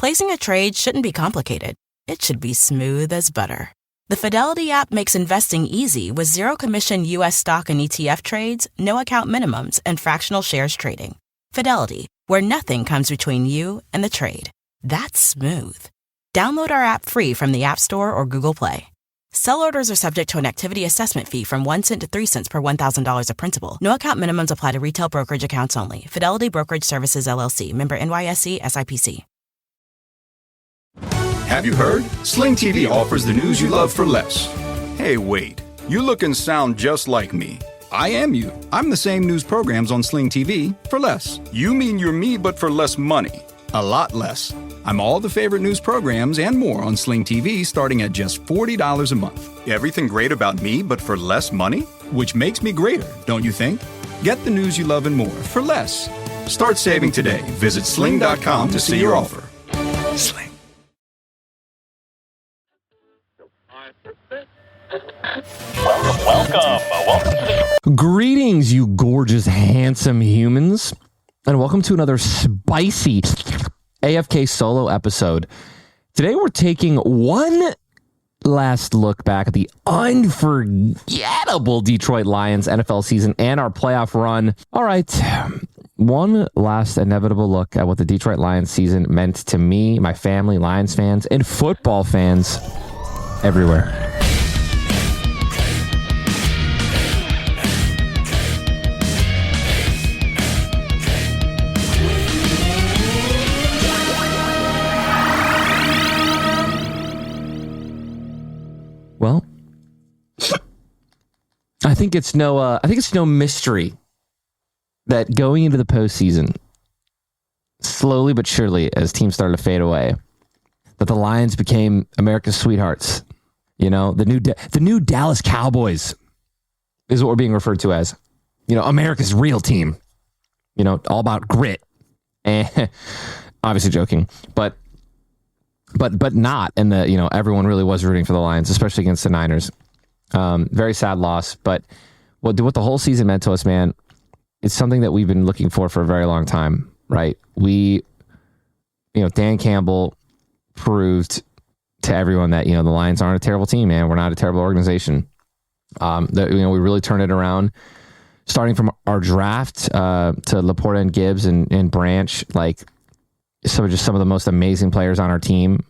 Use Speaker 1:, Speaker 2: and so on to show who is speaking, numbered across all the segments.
Speaker 1: Placing a trade shouldn't be complicated. It should be smooth as butter. The Fidelity app makes investing easy with zero-commission U.S. stock and ETF trades, no account minimums, and fractional shares trading. Fidelity, where nothing comes between you and the trade. That's smooth. Download our app free from the App Store or Google Play. Sell orders are subject to an activity assessment fee from 1 cent to 3 cents per $1,000 of principal. No account minimums apply to retail brokerage accounts only. Fidelity Brokerage Services, LLC. Member NYSE, SIPC.
Speaker 2: Have you heard? Sling TV offers the news you love for less. Hey, wait. You look and sound just like me. I am you. I'm the same news programs on Sling TV for less. You mean you're me, but for less money. A lot less. I'm all the favorite news programs and more on Sling TV starting at just $40 a month. Everything great about me, but for less money? Which makes me greater, don't you think? Get the news you love and more for less. Start saving today. Visit sling.com to see your offer. Sling.
Speaker 3: Welcome. Greetings, you gorgeous, handsome humans, and welcome to another spicy AFK solo episode. Today we're taking one last look back at the unforgettable Detroit Lions NFL season and our playoff run. All right, one last inevitable look at what the Detroit Lions season meant to me, my family, Lions fans, and football fans everywhere. Well, I think it's no mystery that going into the postseason, slowly but surely, as teams started to fade away, that the Lions became America's sweethearts. You know, the new Dallas Cowboys is what we're being referred to as. You know, America's real team. You know, all about grit. And obviously joking, but not. And everyone really was rooting for the Lions, especially against the Niners. Very sad loss, but what the whole season meant to us, man, it's something that we've been looking for a very long time, right? Dan Campbell proved to everyone that, the Lions aren't a terrible team, man. We're not a terrible organization. We really turned it around, starting from our draft to Laporta and Gibbs and Branch, some of the most amazing players on our team,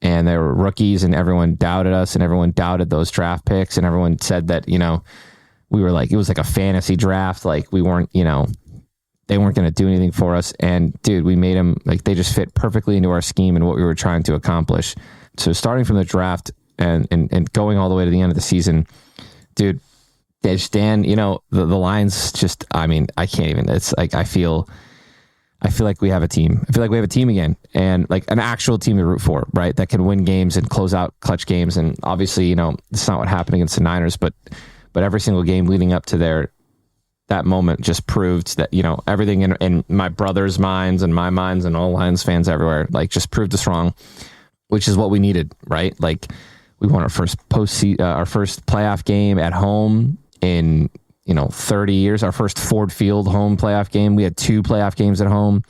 Speaker 3: and they were rookies, and everyone doubted us, and everyone doubted those draft picks, and everyone said that, we were it was like a fantasy draft. We weren't, they weren't going to do anything for us. And dude, we made them, they just fit perfectly into our scheme and what we were trying to accomplish. So starting from the draft and going all the way to the end of the season, dude, Dan, the Lions just, I can't even, it's I feel like we have a team. I feel like we have a team again, and an actual team to root for, right? That can win games and close out clutch games. And obviously, it's not what happened against the Niners, but every single game leading up to that moment just proved that, everything in my brother's minds and my minds and all Lions fans everywhere, just proved us wrong, which is what we needed, right? We won our first our first playoff game at home in 30 years, our first Ford Field home playoff game. We had 2 playoff games at home,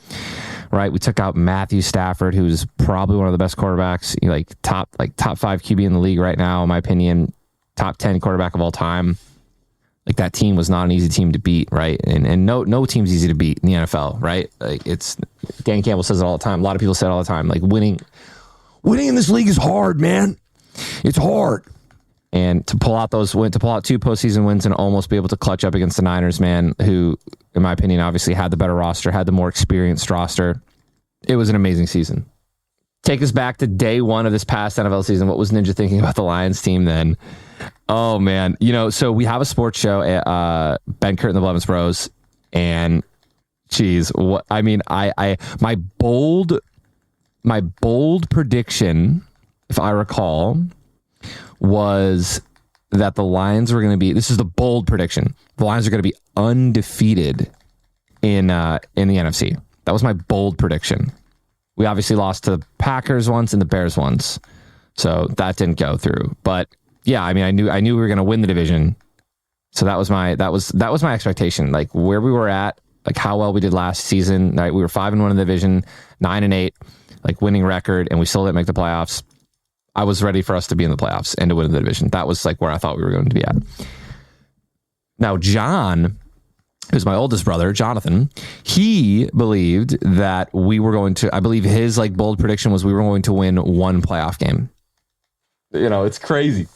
Speaker 3: right? We took out Matthew Stafford, who's probably one of the best quarterbacks, top 5 QB in the league right now, in my opinion, top 10 quarterback of all time. That team was not an easy team to beat, right? And no team's easy to beat in the NFL, right? It's Dan Campbell says it all the time. A lot of people say it all the time. Winning in this league is hard, man. It's hard. And to pull out 2 postseason wins and almost be able to clutch up against the Niners, man, who, in my opinion, obviously had the better roster, had the more experienced roster. It was an amazing season. Take us back to day one of this past NFL season. What was Ninja thinking about the Lions team then? Oh, man. So we have a sports show, Ben Kurt and the Blevins Bros. And, geez, my bold prediction, if I recall, was that the Lions were going to be, this is the bold prediction, the Lions are going to be undefeated in the NFC. That was my bold prediction. We obviously lost to the Packers once and the Bears once, so that didn't go through. But yeah, I knew we were going to win the division, so that was my expectation. Where we were at, how well we did last season. Right? We were 5-1 in the division, 9-8. like winning record, and we still didn't make the playoffs. I was ready for us to be in the playoffs and to win the division. That was like where I thought we were going to be at. Now, John, who's my oldest brother, Jonathan, he believed that we were going to, I believe his like bold prediction was we were going to win one playoff game. You know, it's crazy.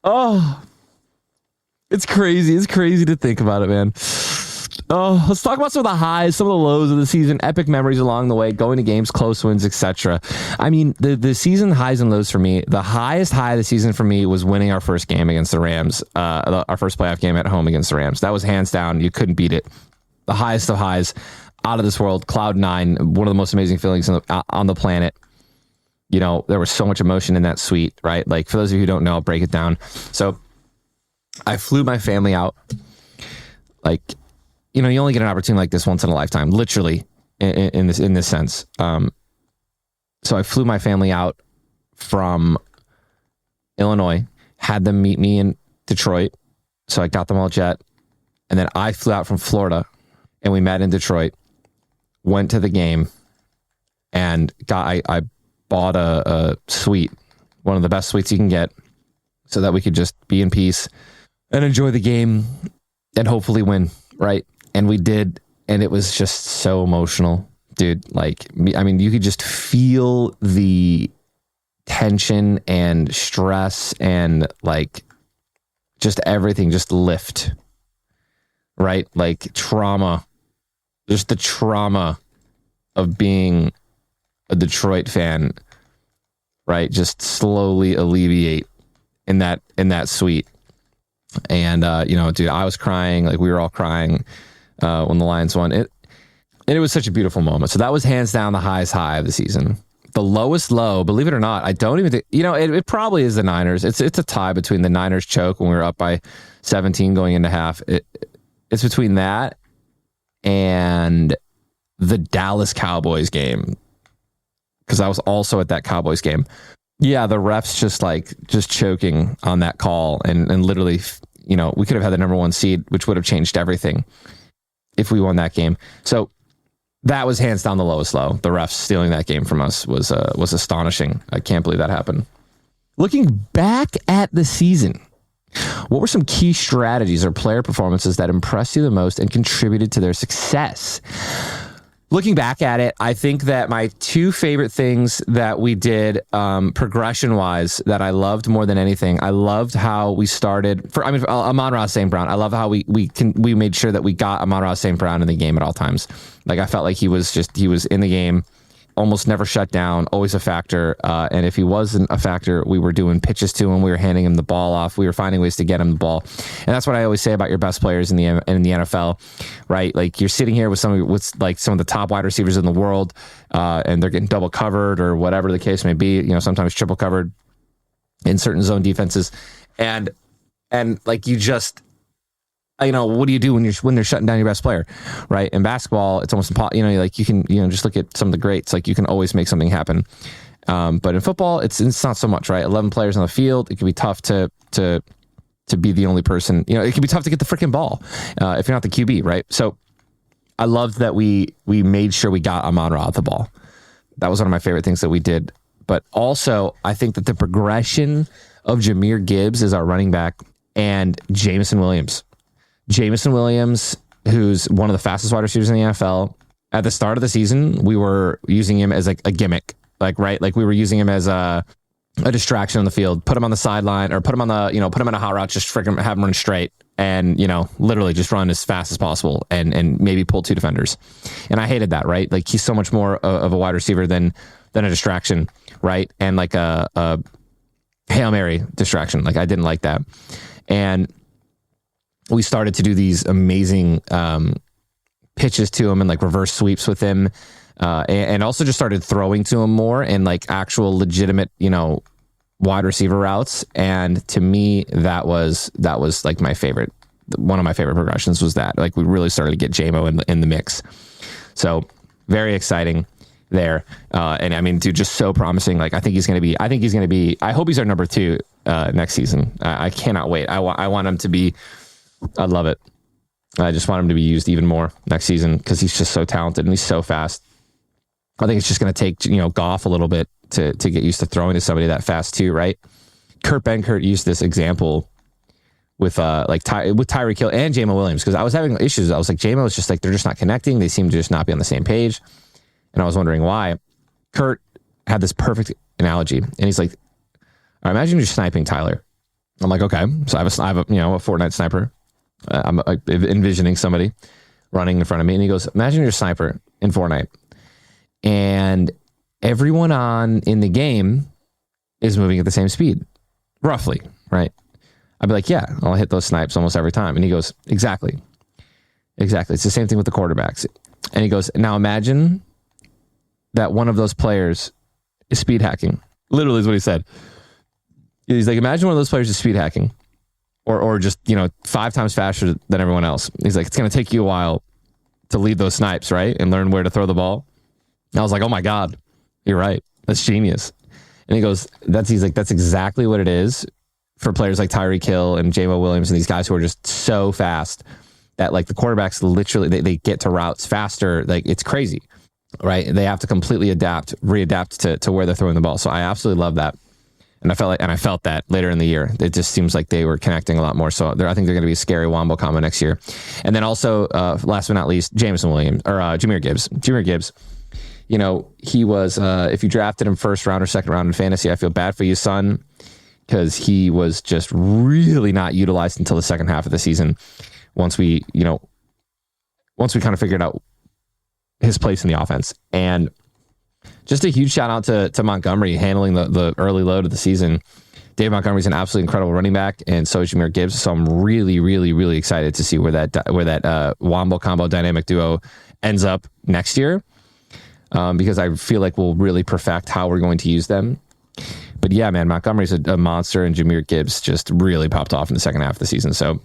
Speaker 3: Oh, it's crazy. It's crazy to think about it, man. Oh, let's talk about some of the highs, some of the lows of the season, epic memories along the way, going to games, close wins, etc. I mean, the season highs and lows for me, the highest high of the season for me was winning our first game against the Rams, our first playoff game at home against the Rams. That was hands down. You couldn't beat it. The highest of highs, out of this world, cloud nine, one of the most amazing feelings on the planet. You know, there was so much emotion in that suite, right? Like, for those of you who don't know, I'll break it down. So I flew my family out. Like, you know, you only get an opportunity like this once in a lifetime, literally in this sense. So I flew my family out from Illinois, had them meet me in Detroit. So I got them all jet. And then I flew out from Florida and we met in Detroit, went to the game, and I bought a suite, one of the best suites you can get, so that we could just be in peace and enjoy the game and hopefully win, right? And we did, and it was just so emotional, dude. Like, I mean, you could just feel the tension and stress and like just everything just lift, right? Like trauma, just the trauma of being a Detroit fan, right? Just slowly alleviate in that suite. And, you know, dude, I was crying, like we were all crying when the Lions won. It was such a beautiful moment. So that was hands down the highest high of the season. The lowest low, believe it or not, I don't even think, you know, it probably is the Niners. It's a tie between the Niners choke when we were up by 17 going into half. It's between that and the Dallas Cowboys game, because I was also at that Cowboys game. Yeah, the refs just choking on that call and literally, you know, we could have had the number one seed, which would have changed everything if we won that game. So that was hands down the lowest low. The refs stealing that game from us was astonishing. I can't believe that happened. Looking back at the season, what were some key strategies or player performances that impressed you the most and contributed to their success? Looking back at it, I think that my two favorite things that we did progression-wise that I loved more than anything, I loved how we started Amon-Ra St. Brown. I love how we made sure that we got Amon-Ra St. Brown in the game at all times. Like, I felt like he was in the game, almost never shut down, always a factor. And if he wasn't a factor, we were doing pitches to him. We were handing him the ball off. We were finding ways to get him the ball. And that's what I always say about your best players in the NFL, right? Like, you're sitting here with some of the top wide receivers in the world, and they're getting double covered or whatever the case may be, you know, sometimes triple covered in certain zone defenses. And like, you just, you know, what do you do when they're shutting down your best player, right? In basketball, it's almost impossible. You know, like, you can, you know, just look at some of the greats. Like, you can always make something happen. But in football, it's not so much, right? 11 players on the field. It can be tough to be the only person. You know, it can be tough to get the freaking ball if you're not the QB, right? So I loved that we made sure we got Amon-Ra the ball. That was one of my favorite things that we did. But also, I think that the progression of Jahmyr Gibbs as our running back and Jameson Williams, who's one of the fastest wide receivers in the NFL. At the start of the season, we were using him as like a gimmick, like, right? Like, we were using him as a distraction on the field, put him on the sideline or put him in a hot route, just freaking have him run straight and, you know, literally just run as fast as possible and maybe pull two defenders. And I hated that, right? Like, he's so much more of a wide receiver than a distraction, right? And like a Hail Mary distraction. Like, I didn't like that. And we started to do these amazing pitches to him and like reverse sweeps with him, and also just started throwing to him more and like actual legitimate, you know, wide receiver routes. And to me, that was like my favorite. One of my favorite progressions was that, like, we really started to get JMO in the mix. So very exciting there. And I mean, dude, just so promising. Like, I hope he's our number 2 next season. I cannot wait. I want him to be, I love it. I just want him to be used even more next season because he's just so talented and he's so fast. I think it's just going to take, Goff a little bit to get used to throwing to somebody that fast too, right? Kurt Benkert used this example with Tyreek Hill and Jamal Williams, because I was having issues. I was like, Jamal was just like, they're just not connecting. They seem to just not be on the same page. And I was wondering why. Kurt had this perfect analogy, and he's like, I imagine you're sniping Tyler. I'm like, okay. So I have a Fortnite sniper. I'm envisioning somebody running in front of me, and he goes, imagine you're a sniper in Fortnite, and everyone in the game is moving at the same speed, roughly, right? I'd be like, yeah, I'll hit those snipes almost every time. And he goes, exactly. It's the same thing with the quarterbacks. And he goes, now imagine that one of those players is speed hacking. Literally is what he said. He's like, imagine one of those players is speed hacking or just, 5 times faster than everyone else. He's like, it's going to take you a while to lead those snipes, right? And learn where to throw the ball. And I was like, oh my God, you're right. That's genius. And he goes, that's exactly what it is for players like Tyreek Hill and Jamal Williams and these guys who are just so fast that like the quarterbacks literally, they get to routes faster. Like it's crazy, right? They have to completely readapt to where they're throwing the ball. So I absolutely love that. And I felt that later in the year. It just seems like they were connecting a lot more. So I think they're going to be a scary wombo combo next year. And then also, last but not least, Jahmyr Gibbs. Jahmyr Gibbs, he was, if you drafted him first round or second round in fantasy, I feel bad for you, son, because he was just really not utilized until the second half of the season. Once we kind of figured out his place in the offense. And just a huge shout out to Montgomery handling the early load of the season. Dave Montgomery's an absolutely incredible running back, and so is Jahmyr Gibbs. So I'm really, really, really excited to see where that wombo combo dynamic duo ends up next year, because I feel like we'll really perfect how we're going to use them. But yeah, man, Montgomery's a monster, and Jahmyr Gibbs just really popped off in the second half of the season. So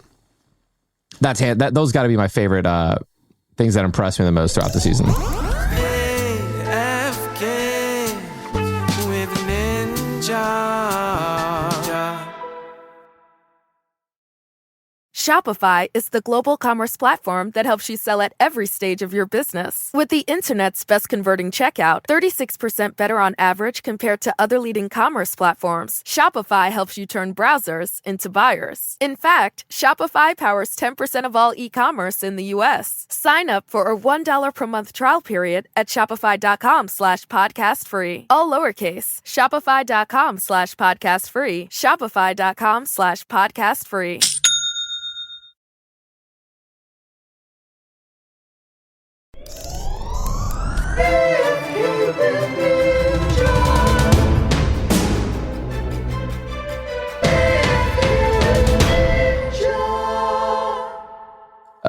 Speaker 3: those got to be my favorite things that impressed me the most throughout the season.
Speaker 4: Shopify is the global commerce platform that helps you sell at every stage of your business. With the internet's best converting checkout, 36% better on average compared to other leading commerce platforms, Shopify helps you turn browsers into buyers. In fact, Shopify powers 10% of all e-commerce in the U.S. Sign up for a $1 per month trial period at shopify.com/podcastfree. All lowercase, shopify.com/podcastfree, shopify.com/podcastfree.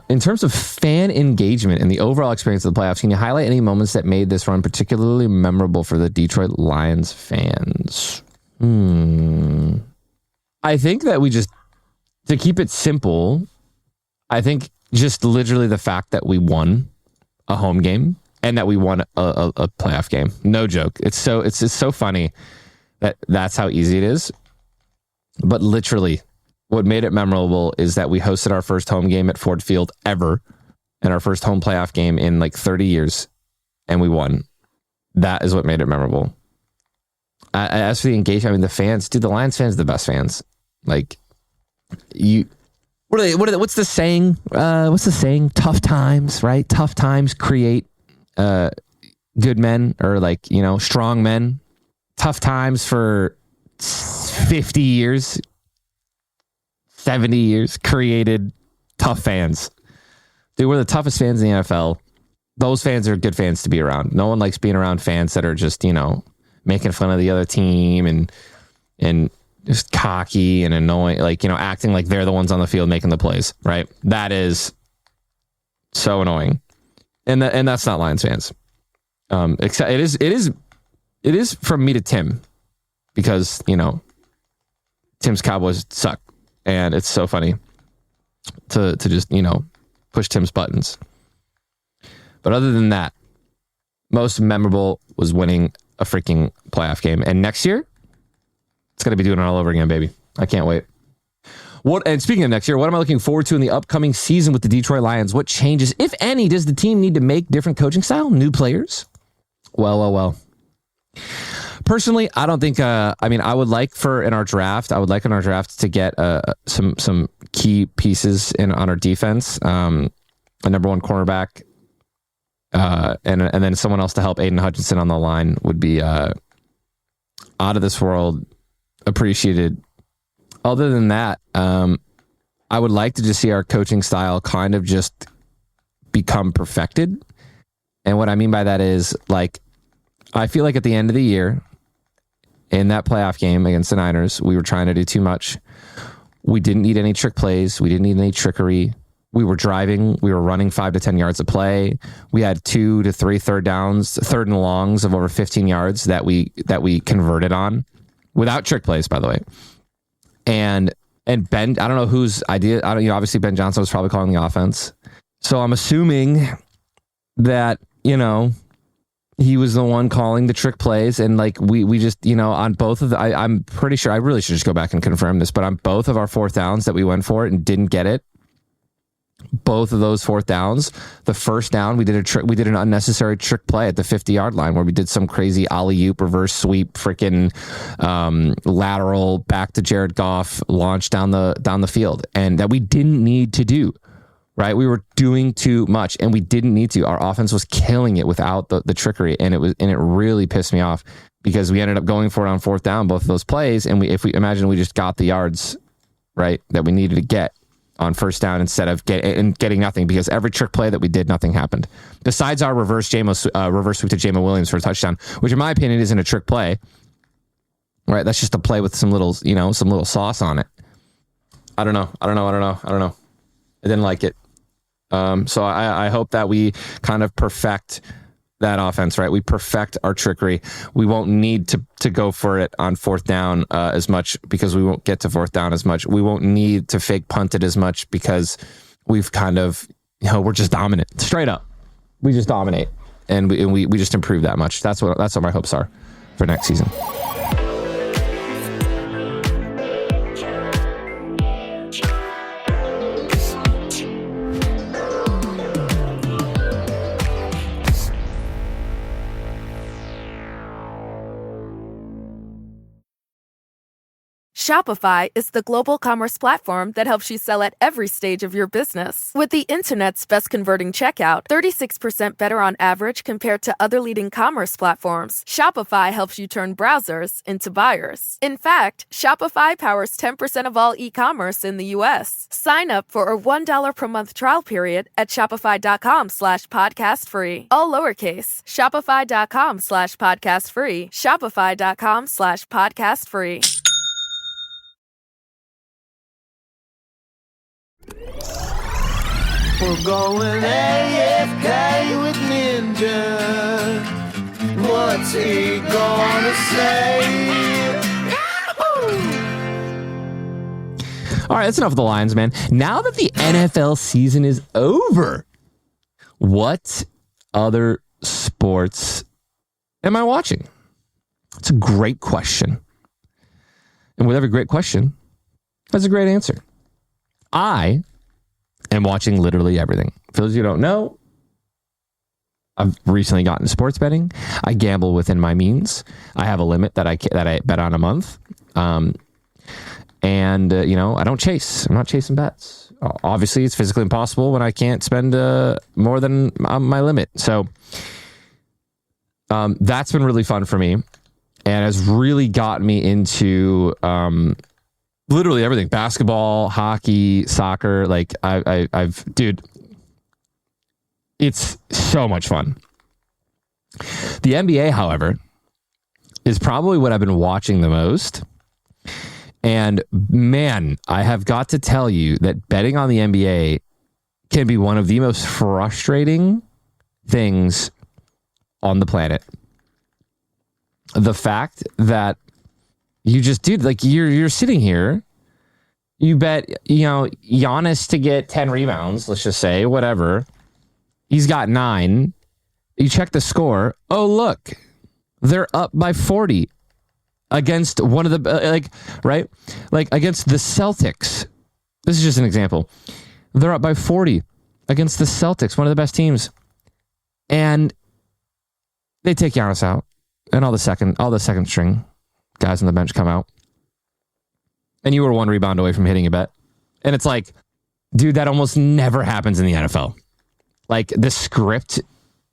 Speaker 3: In terms of fan engagement and the overall experience of the playoffs, can you highlight any moments that made this run particularly memorable for the Detroit Lions fans? I think that to keep it simple, I think just literally the fact that we won a home game and that we won a playoff game. No joke. It's just so funny that's how easy it is. But literally, what made it memorable is that we hosted our first home game at Ford Field ever, and our first home playoff game in like 30 years, and we won. That is what made it memorable. As for the engagement, I mean, the fans, dude, the Lions fans are the best fans. Like, what's the saying? What's the saying? Tough times, right? Tough times create good men, or strong men. Tough times for 50 years, 70 years created tough fans. Dude, we're the toughest fans in the NFL. Those fans are good fans to be around. No one likes being around fans that are just, making fun of the other team and just cocky and annoying, acting like they're the ones on the field making the plays, right? That is so annoying. And that's not Lions fans. Except it is from me to Tim, because, Tim's Cowboys suck. And it's so funny to just, push Tim's buttons. But other than that, most memorable was winning a freaking playoff game. And next year, it's going to be doing it all over again, baby. I can't wait. And speaking of next year, what am I looking forward to in the upcoming season with the Detroit Lions? What changes, if any, does the team need to make? Different coaching style? New players? Well. Personally, I don't think. I would like in our draft to get some key pieces in on our defense. A number one cornerback, and then someone else to help Aiden Hutchinson on the line would be out of this world appreciated. Other than that, I would like to just see our coaching style kind of just become perfected. And what I mean by that is, like, I feel like at the end of the year, in that playoff game against the Niners, we were trying to do too much. We didn't need any trick plays. We didn't need any trickery. We were driving. We were running 5 to 10 yards of play. We had 2 to 3 third and longs of over 15 yards that we converted on without trick plays, by the way. And Ben, I don't know whose idea. Obviously Ben Johnson was probably calling the offense. So I'm assuming that, he was the one calling the trick plays, and like we just, on both of I'm pretty sure, I really should just go back and confirm this, but on both of our fourth downs that we went for it and didn't get it, both of those fourth downs, the first down we did an unnecessary trick play at the 50-yard line where we did some crazy alley-oop reverse sweep freaking lateral back to Jared Goff launch down the field, and that we didn't need to do. Right, we were doing too much, and we didn't need to. Our offense was killing it without the trickery, and it really pissed me off because we ended up going for it on fourth down, both of those plays, and if we just got the yards right that we needed to get on first down instead of getting nothing, because every trick play that we did, nothing happened. Besides our reverse sweep to Jamo Williams for a touchdown, which in my opinion isn't a trick play. Right, that's just a play with some little sauce on it. I don't know. I didn't like it. So I hope that we kind of perfect that offense, right? We perfect our trickery. We won't need to go for it on fourth down as much because we won't get to fourth down as much. We won't need to fake punt it as much because we've kind of, we're just dominant. Straight up. We just dominate. And we just improve that much. That's what my hopes are for next season.
Speaker 4: Shopify is the global commerce platform that helps you sell at every stage of your business. With the internet's best converting checkout, 36% better on average compared to other leading commerce platforms, Shopify helps you turn browsers into buyers. In fact, Shopify powers 10% of all e-commerce in the U.S. Sign up for a $1 per month trial period at shopify.com/podcastfree. All lowercase, shopify.com/podcastfree, shopify.com/podcastfree.
Speaker 5: We're going AFK with Ninja. What's he gonna say?
Speaker 3: All right, that's enough of the Lions, man. Now that the NFL season is over, what other sports am I watching? It's a great question. And with every great question, that's a great answer. I am watching literally everything. For those of you who don't know, I've recently gotten into sports betting. I gamble within my means. I have a limit that I bet on a month. I don't chase. I'm not chasing bets. Obviously, it's physically impossible when I can't spend more than my limit. So that's been really fun for me and has really got me into literally everything: basketball, hockey, soccer. Like dude, it's so much fun. The NBA, however, is probably what I've been watching the most. And man, I have got to tell you that betting on the NBA can be one of the most frustrating things on the planet. The fact that you just, dude, like you're sitting here, you bet, Giannis to get 10 rebounds, let's just say, whatever. He's got 9. You check the score. Oh, look, they're up by 40 against one of the, against the Celtics. This is just an example. They're up by 40 against the Celtics, one of the best teams. And they take Giannis out, and all the second string guys on the bench come out, and you were 1 rebound away from hitting a bet. And it's like, dude, that almost never happens in the NFL. Like the script,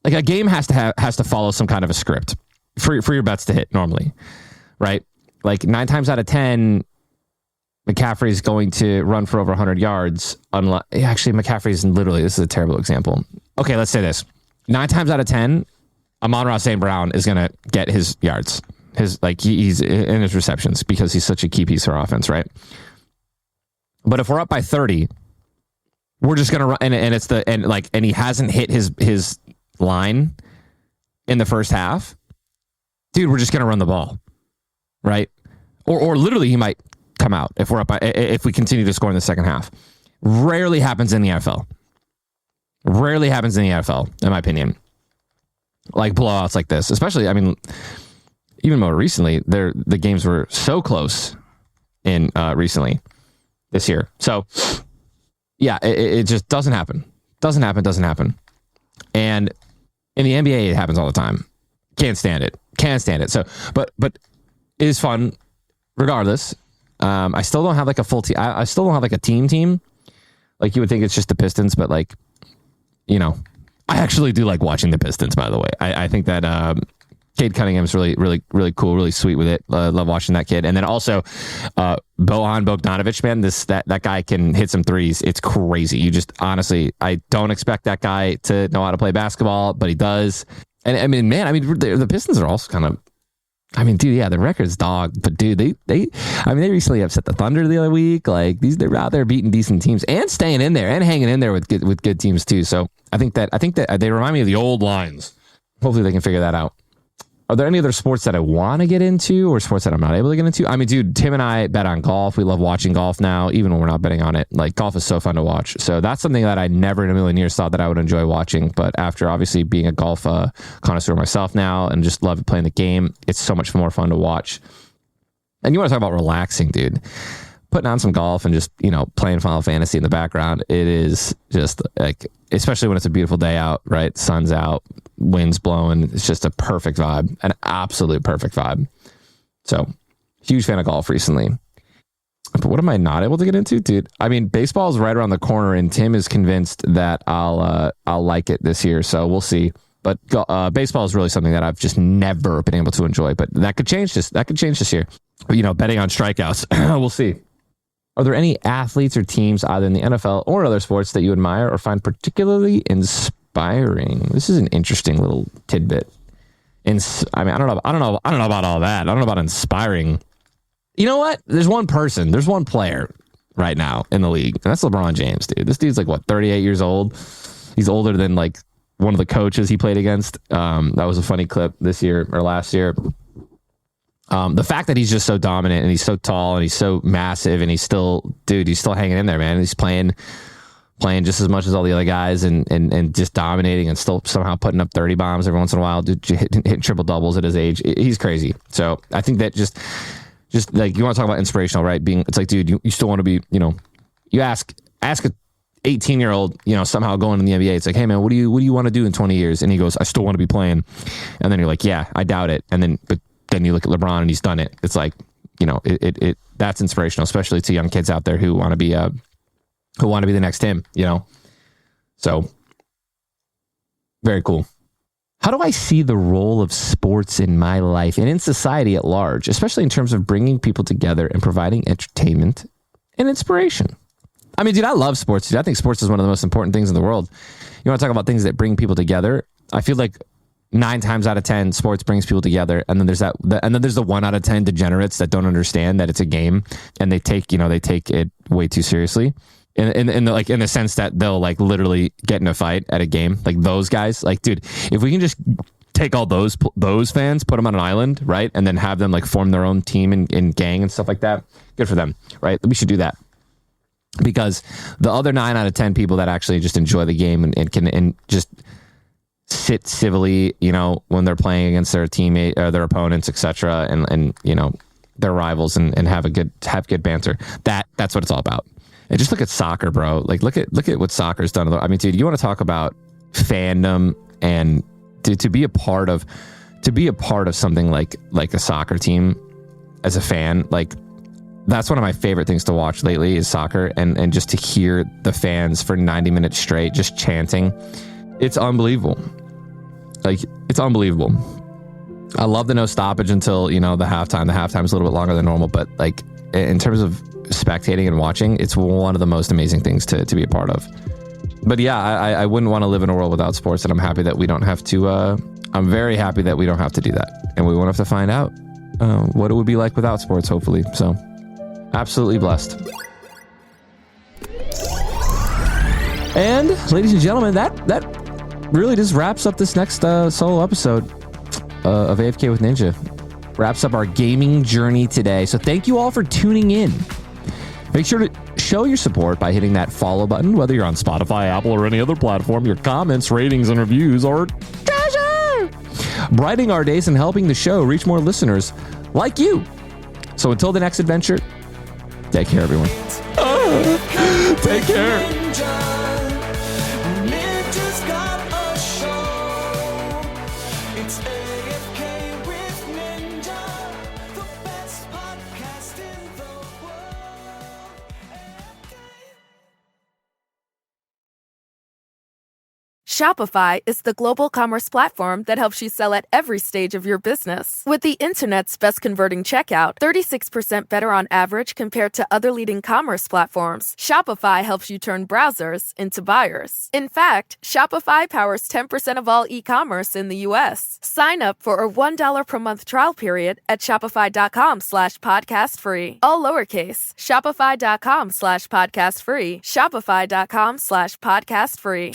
Speaker 3: like a game has to follow some kind of a script for your bets to hit normally, right? Like 9 times out of 10, McCaffrey's going to run for over 100 yards. Actually, McCaffrey's literally, this is a terrible example. Okay, let's say this. 9 times out of 10, Amon-Ra St. Brown is going to get his yards. He's in his receptions because he's such a key piece of our offense, right? But if we're up by 30, we're just going to run, and he hasn't hit his line in the first half, dude, we're just going to run the ball, right? Or literally he might come out if we continue to score in the second half. Rarely happens in the NFL. Rarely happens in the NFL, in my opinion. Like blowouts like this, especially, I mean, even more recently, the games were so close in recently this year. So yeah, it just doesn't happen. Doesn't happen. And in the NBA, it happens all the time. Can't stand it. So, but it is fun regardless. I still don't have like a full team. I still don't have like a team. Like you would think it's just the Pistons, but like, you know, I actually do like watching the Pistons, by the way. I think that Cade Cunningham's really, really, really cool, really sweet with it. Love watching that kid. And then also Bojan Bogdanovic, man, that guy can hit some threes. It's crazy. You just honestly, I don't expect that guy to know how to play basketball, but he does. And I mean, man, the Pistons are also kind of, I mean, dude, yeah, the record's dog, but dude, they recently upset the Thunder the other week. Like they're out there beating decent teams and staying in there and hanging in there with good teams too. So I think that they remind me of the old lines. Hopefully they can figure that out. Are there any other sports that I want to get into or sports that I'm not able to get into? I mean, dude, Tim and I bet on golf. We love watching golf now, even when we're not betting on it. Like, golf is so fun to watch. So that's something that I never in a million years thought that I would enjoy watching. But after obviously being a golf connoisseur myself now and just love playing the game, it's so much more fun to watch. And you want to talk about relaxing, dude. Putting on some golf and just, you know, playing Final Fantasy in the background. It is just like, especially when it's a beautiful day out, right? Sun's out, wind's blowing. It's just a perfect vibe, an absolute perfect vibe. So huge fan of golf recently. But what am I not able to get into, dude? I mean, baseball is right around the corner and Tim is convinced that I'll like it this year. So we'll see. But baseball is really something that I've just never been able to enjoy, but that could change this year. But, you know, betting on strikeouts, we'll see. Are there any athletes or teams either in the NFL or other sports that you admire or find particularly inspiring? This is an interesting little tidbit. I don't know about all that. I don't know about inspiring. You know what? There's one player right now in the league, and that's LeBron James, dude. This dude's like, what, 38 years old? He's older than like one of the coaches he played against. That was a funny clip this year or last year. The fact that he's just so dominant and he's so tall and he's so massive and he's still hanging in there, man. He's playing just as much as all the other guys and just dominating and still somehow putting up 30 bombs every once in a while, dude, hitting triple doubles at his age. He's crazy. So I think that just like, you want to talk about inspirational, right? It's like, dude, you still want to be, you know, you ask a 18-year-old, you know, somehow going in the NBA. It's like, hey man, what do you want to do in 20 years? And he goes, I still want to be playing. And then you're like, yeah, I doubt it. But then you look at LeBron and he's done it. It's like, you know, it that's inspirational, especially to young kids out there who want to be the next him, you know? So very cool. How do I see the role of sports in my life and in society at large, especially in terms of bringing people together and providing entertainment and inspiration? I mean, dude, I love sports, dude. I think sports is one of the most important things in the world. You want to talk about things that bring people together? I feel like 9 times out of 10, sports brings people together, and then there's the 1 out of 10 degenerates that don't understand that it's a game, and they take it way too seriously. In the sense that they'll like literally get in a fight at a game, like those guys. Like, dude, if we can just take all those fans, put them on an island, right, and then have them like form their own team and gang and stuff like that, good for them, right? We should do that. Because the other 9 out of 10 people that actually just enjoy the game and can just sit civilly, you know, when they're playing against their teammate or their opponents, etc., and you know, their rivals and have good banter. That's what it's all about. And just look at soccer, bro. Like look at what soccer's done. I mean, dude, you want to talk about fandom and to be a part of to be a part of something like a soccer team as a fan, like that's one of my favorite things to watch lately is soccer, and just to hear the fans for 90 minutes straight just chanting. It's unbelievable. Like, it's unbelievable. I love the no stoppage until, the halftime. The halftime's a little bit longer than normal, but like in terms of spectating and watching, it's one of the most amazing things to be a part of. But yeah, I wouldn't want to live in a world without sports, and I'm happy that we don't have to, I'm very happy that we don't have to do that. And we won't have to find out what it would be like without sports, hopefully. So, absolutely blessed. And, ladies and gentlemen, that really just wraps up this next solo episode of AFK with Ninja. Wraps up our gaming journey today. So thank you all for tuning in. Make sure to show your support by hitting that follow button, whether you're on Spotify, Apple, or any other platform. Your comments, ratings, and reviews are treasure, brightening our days and helping the show reach more listeners like you. So until the next adventure, take care, everyone. Take care.
Speaker 4: Shopify is the global commerce platform that helps you sell at every stage of your business. With the internet's best converting checkout, 36% better on average compared to other leading commerce platforms, Shopify helps you turn browsers into buyers. In fact, Shopify powers 10% of all e-commerce in the U.S. Sign up for a $1 per month trial period at shopify.com/podcast free. All lowercase, shopify.com/podcast free, shopify.com/podcast free.